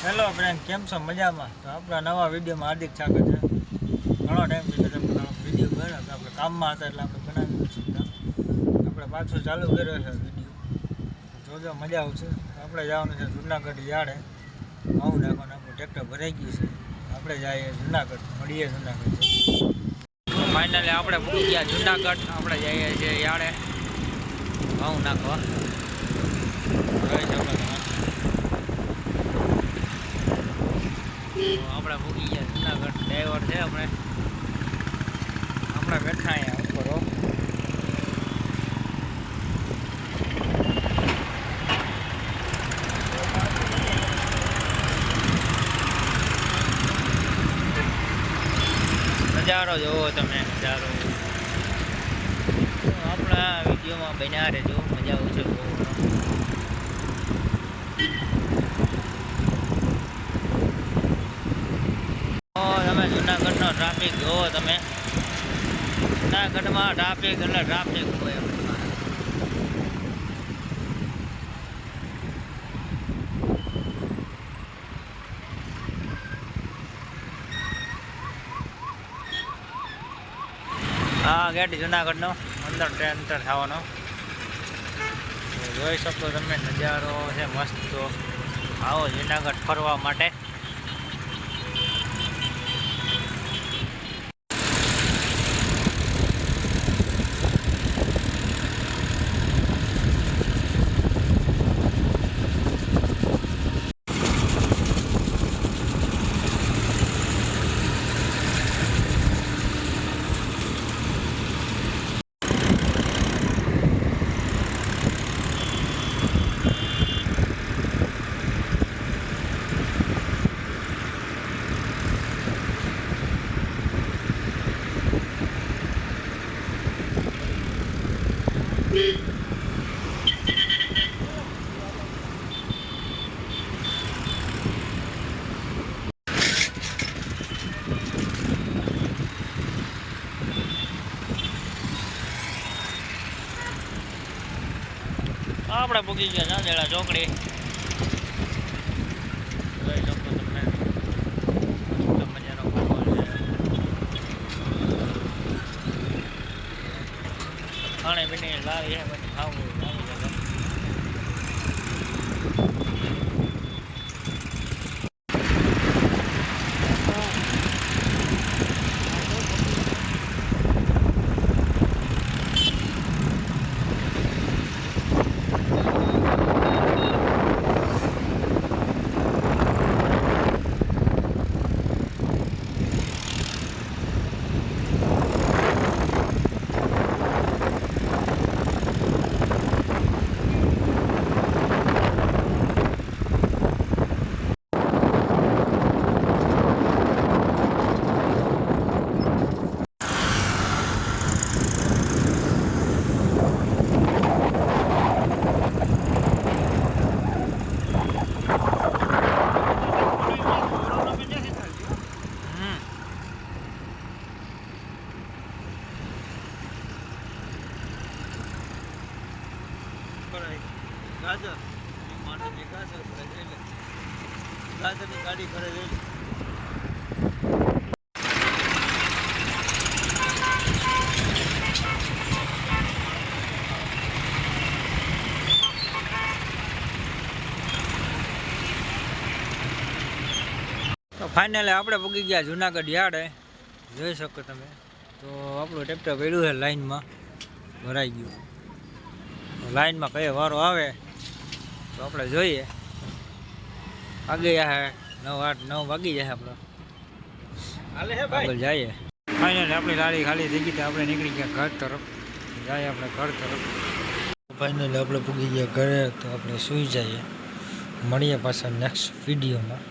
Hello friend, કેમ છો? મજામાં? તો આપણા નવા વિડીયોમાં હાર્દિક સ્વાગત છે. ઘણો ટાઈમ પછી વિડીયો બન્યો તો આપણે કામમાં હતા એટલે આપણે બનાવી નથી શકતા. આપણે પાછો ચાલુ કર્યો છે વિડીયો, જોજો મજા આવશે. આપણે જવાનું છે જુનાગઢ યાર્ડે ઘઉં નાખવાનું. આપણું ટ્રેક્ટર ભરાઈ ગયું છે. આપણે જઈએ જુનાગઢ, મળીએ જુનાગઢ. તો ફાઇનલી આપણે પૂરી ગયા જુનાગઢ. આપણે જઈએ છીએ યાર્ડે ઘઉં નાખવા. આપણે મૂકી ગયા જુનાગઢ. ડ્રાઈવર છે આપણે બેઠા અહીંયા ઉપર. નજારો જોવો તમે, નજારો આપણા વિડીયોમાં બન્યા રહેજો, મજા આવશે બહુ. તમે જુનાગઢનો ટ્રાફિક જોવો. તમે જુનાગઢમાં ટ્રાફિક એટલે ટ્રાફિક હોય. હા, ગેટ જુનાગઢનો અંદર ટ્રેન એન્ટર થવાનો. જોઈ શકો તમે, નજારો છે મસ્ત. તો આવો જુનાગઢ ફરવા માટે. આપણે પૂકી ગયા ચાંદેડા ચોકડી. જોઈ શકો તમે, મજાનો માહોલ છે. ખાણી પીણી લાવી છે, પછી ખાવું આવી જશે. ગાજર માણસની ગાજર કરે છે, ગાજરની ગાડી કરે છે. તો ફાઇનલી આપણે પૂગી ગયા જુનાગઢ યાર્ડે. જોઈ શકો તમે. તો આપણું ટ્રેક્ટર પડ્યું છે લાઈનમાં, ભરાઈ ગયું. લાઈનમાં કયો વારો આવે તો આપણે જોઈએ. આગળ જાય 9 વાગી જાય. આપણે આગળ જઈએ. ફાઇનલી આપણી લારી ખાલી થઈ ગઈ. આપણે નીકળી ગયા ઘર તરફ. જાય આપણે ઘર તરફ. ફાઇનલી આપણે પૂગી ગયા ઘરે. તો આપણે સૂઈ જઈએ. મળીએ પાછા નેક્સ્ટ વિડીયોમાં.